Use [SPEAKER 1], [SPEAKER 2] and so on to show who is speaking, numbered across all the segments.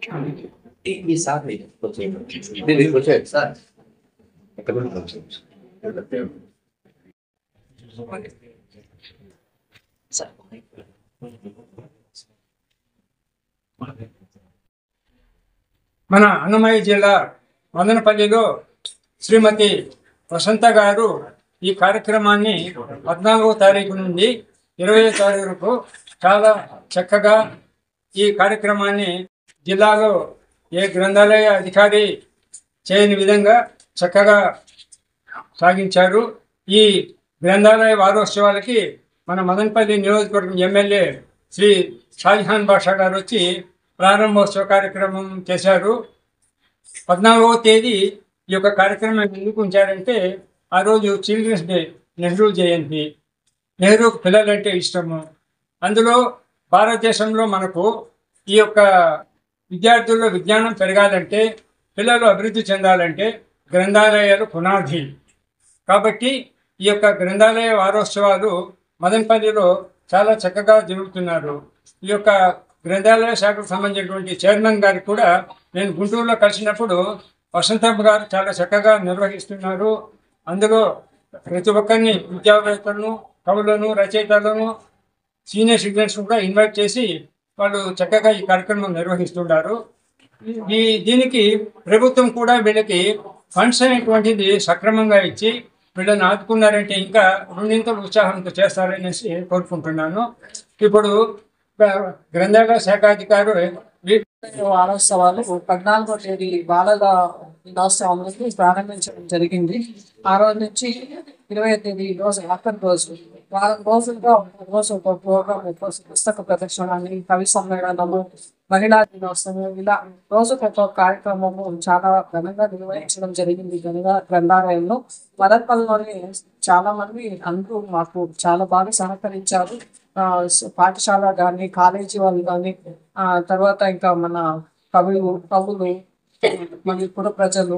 [SPEAKER 1] ఈ సార్ వచ్చాడు సార్ ఎక్కడ
[SPEAKER 2] మన అన్నమయ్య జిల్లా మదనపల్లిలో శ్రీమతి వసంత గారు ఈ కార్యక్రమాన్ని 14వ తారీఖు నుండి 20వ తారీఖు వరకు చాలా చక్కగా ఈ కార్యక్రమాన్ని జిల్లాలో ఏ గ్రంథాలయ అధికారి చేయని విధంగా చక్కగా సాగించారు. ఈ గ్రంథాలయ వారోత్సవాలకి మన మదనపల్లి నియోజకవర్గం ఎమ్మెల్యే శ్రీ షాజహాన్ బాషా గారు వచ్చి ప్రారంభోత్సవ కార్యక్రమం చేశారు. 14వ తేదీ ఈ యొక్క కార్యక్రమం ఎందుకు ఉంచారంటే ఆ రోజు చిల్డ్రన్స్ డే, నెహ్రూ జయంతి. నెహ్రూకు పిల్లలంటే ఇష్టము. అందులో భారతదేశంలో మనకు ఈ యొక్క విద్యార్థుల్లో విజ్ఞానం పెరగాలంటే, పిల్లలు అభివృద్ధి చెందాలంటే గ్రంథాలయాలు పునాది. కాబట్టి ఈ యొక్క గ్రంథాలయ వారోత్సవాలు మదనపల్లిలో చాలా చక్కగా జరుగుతున్నారు. ఈ యొక్క గ్రంథాలయ శాఖకు సంబంధించినటువంటి చైర్మన్ గారికి కూడా నేను గుంటూరులో కలిసినప్పుడు వసంతమ్మ గారు చాలా చక్కగా నిర్వహిస్తున్నారు. అందులో ప్రతి ఒక్కరిని విద్యావేత్తలను, కవులను, రచయితలను, సీనియర్ సిటిజన్స్ కూడా ఇన్వైట్ చేసి వాళ్ళు చక్కగా ఈ కార్యక్రమం నిర్వహిస్తున్నారు. దీనికి ప్రభుత్వం కూడా వీళ్ళకి ఫండ్స్ అనేటువంటిది సక్రమంగా ఇచ్చి వీళ్ళని ఆదుకున్నారంటే ఇంకా రెండింతలు ఉత్సాహంతో చేస్తారనేసి కోరుకుంటున్నాను. ఇప్పుడు గ్రంథాలయ శాఖ అధికారు
[SPEAKER 3] వారోత్సవాలు 14వ తేదీ బాలల దినోత్సవానికి ప్రారంభించడం జరిగింది. ఆ రోజు నుంచి 20వ తేదీ రోజు ఆఖరి రోజు వారం రోజులుగా రోజు ఒక ప్రోగ్రామ్, పుస్తక ప్రదర్శనని, కవి సమ్మేళనము, మహిళా దినోత్సవం, ఇలా రోజుకు ఒక కార్యక్రమము చాలా ఘనంగా నిర్వహించడం జరిగింది. గ్రంథాలయంలో మదనపల్లిలోని చాలా మంది అందరూ మాకు చాలా బాగా సహకరించారు. పాఠశాల కానీ, కాలేజీ వాళ్ళు కానీ, తర్వాత ఇంకా మన కవులు మరియు పుర ప్రజలు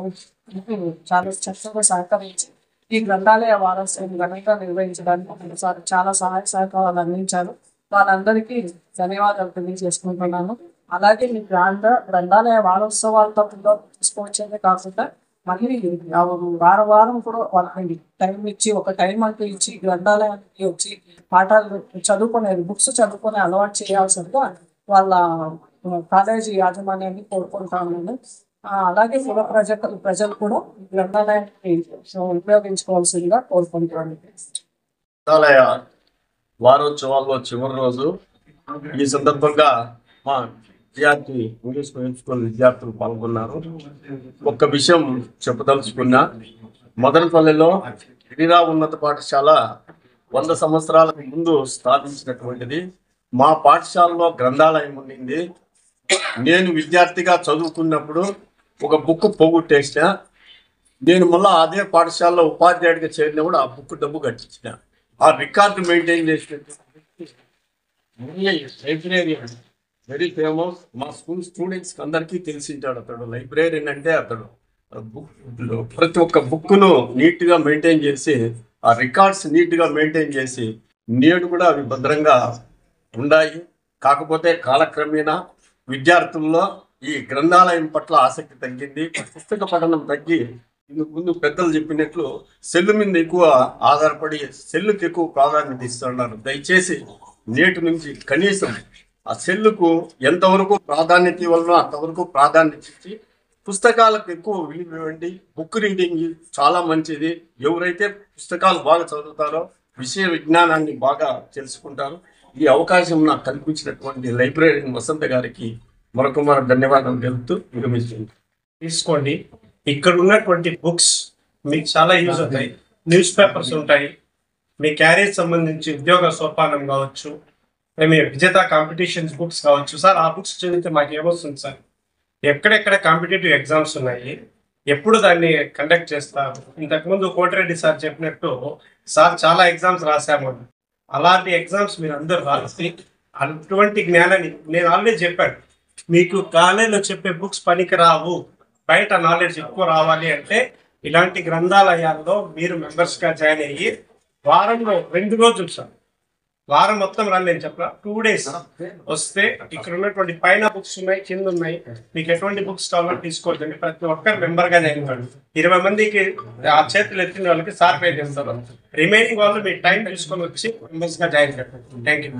[SPEAKER 3] చాలా చక్కగా సహకరించి ఈ గ్రంథాలయ వారోత్సవం ఘనంగా నిర్వహించడానికి చాలా సహాయ సహకారాలు అందించారు. వాళ్ళందరికీ ధన్యవాదాలు తెలియజేసుకుంటున్నాను. అలాగే మీ గ్రంథాలయ వారోత్సవాలతో తీసుకొచ్చేదే కాకుండా మళ్ళీ వారం కూడా వాళ్ళకి టైం ఇచ్చి, ఒక టైం అంటూ ఇచ్చి గ్రంథాలయానికి వచ్చి పాఠాలు బుక్స్ చదువుకునే అలవాటు చేయాల్సిందిగా వాళ్ళ కాలేజీ యాజమాన్యాన్ని కోరుకుంటాను. అలాగే పుర ప్రజలు కూడా గ్రంథాలయాన్ని ఉపయోగించుకోవాల్సిందిగా కోరుకుంటున్నాను.
[SPEAKER 4] గ్రంథాలయ వారోత్సవాల్లో చివరి రోజు. ఈ సందర్భంగా మా ఇంగ్లీష్ మీడియం స్కూల్ విద్యార్థులు పాల్గొన్నారు. ఒక్క విషయం చెప్పదలుచుకున్నా, మదనపల్లిలో గిరిరా ఉన్నత పాఠశాల 100 సంవత్సరాల ముందు స్థాపించినటువంటిది. మా పాఠశాలలో గ్రంథాలయం ఉండింది. నేను విద్యార్థిగా చదువుకున్నప్పుడు ఒక బుక్ పోగొట్టేసిన. నేను మళ్ళీ అదే పాఠశాలలో ఉపాధ్యాయుడిగా చేరినప్పుడు ఆ బుక్ డబ్బు కట్టించిన. ఆ రికార్డు మెయింటైన్ చేసినటువంటి లైబ్రేరియన్, వెరీ ఫేమస్. మా స్కూల్ స్టూడెంట్స్కి అందరికీ తెలిసింటాడు అతడు. లైబ్రేరియన్ అంటే అతడు ప్రతి ఒక్క బుక్ను నీట్గా మెయింటైన్ చేసి, ఆ రికార్డ్స్ నీట్గా మెయింటైన్ చేసి, నేడు కూడా అవి భద్రంగా ఉన్నాయి. కాకపోతే కాలక్రమేణా విద్యార్థుల్లో ఈ గ్రంథాలయం పట్ల ఆసక్తి తగ్గింది, పుస్తక పఠనం తగ్గి, ఇందుకు ముందు పెద్దలు చెప్పినట్లు సెల్ మీద ఎక్కువ ఆధారపడి సెల్లుకి ఎక్కువ ప్రాధాన్యత ఇస్తున్నారు. దయచేసి నేటి నుంచి కనీసం ఆ సెల్లుకు ఎంతవరకు ప్రాధాన్యత ఇవ్వాలనో అంతవరకు ప్రాధాన్యత ఇచ్చి పుస్తకాలకు ఎక్కువ విలువ ఇవ్వండి. బుక్ రీడింగ్ చాలా మంచిది. ఎవరైతే పుస్తకాలు బాగా చదువుతారో విషయ విజ్ఞానాన్ని బాగా తెలుసుకుంటారు. ఈ అవకాశం నాకు కల్పించినటువంటి లైబ్రరీ వసంత గారికి మరొక ధన్యవాదాలు తెలుపుతూ విరమిస్తుంది.
[SPEAKER 5] తీసుకోండి. ఇక్కడ ఉన్నటువంటి బుక్స్ మీకు చాలా యూజ్ అవుతాయి. న్యూస్ పేపర్స్ ఉంటాయి. మీ క్యారియర్ సంబంధించి ఉద్యోగ సోపానం కావచ్చు, మీ విజేత కాంపిటీషన్స్ బుక్స్ కావచ్చు. సార్ ఆ బుక్స్ చదివితే మాకు ఏమొస్తుంది సార్? ఎక్కడెక్కడ కాంపిటేటివ్ ఎగ్జామ్స్ ఉన్నాయి, ఎప్పుడు దాన్ని కండక్ట్ చేస్తారు? ఇంతకుముందు కోటిరెడ్డి సార్ చెప్పినట్టు సార్ చాలా ఎగ్జామ్స్ రాసాము. అలాంటి ఎగ్జామ్స్ మీరు అందరూ రాసి అటువంటి జ్ఞానాన్ని, నేను ఆల్రెడీ చెప్పాను, మీకు కాలేజీలో చెప్పే బుక్స్ పనికి రావు, బయట నాలెడ్జ్ ఎక్కువ రావాలి అంటే ఇలాంటి గ్రంథాలయాల్లో మీరు మెంబర్స్గా జాయిన్ అయ్యి వారంలో 2 రోజులు సార్ వారం మొత్తం రండి నేను చెప్పలా 2 days వస్తే ఇక్కడ ఉన్నటువంటి పైన బుక్స్ ఉన్నాయి, కింద ఉన్నాయి. మీకు ఎటువంటి బుక్స్ కావాలో తీసుకోవద్దండి. ప్రతి ఒక్కరు మెంబర్ గా జాయిన్ కాదు. 20 మందికి ఆ చేతులు ఎత్తిన వాళ్ళకి సార్ పే చేస్తారు. రిమైనింగ్ వాళ్ళు మీ టైం తీసుకొని వచ్చి మెంబర్స్ గా జాయిన్ కండి. Thank you.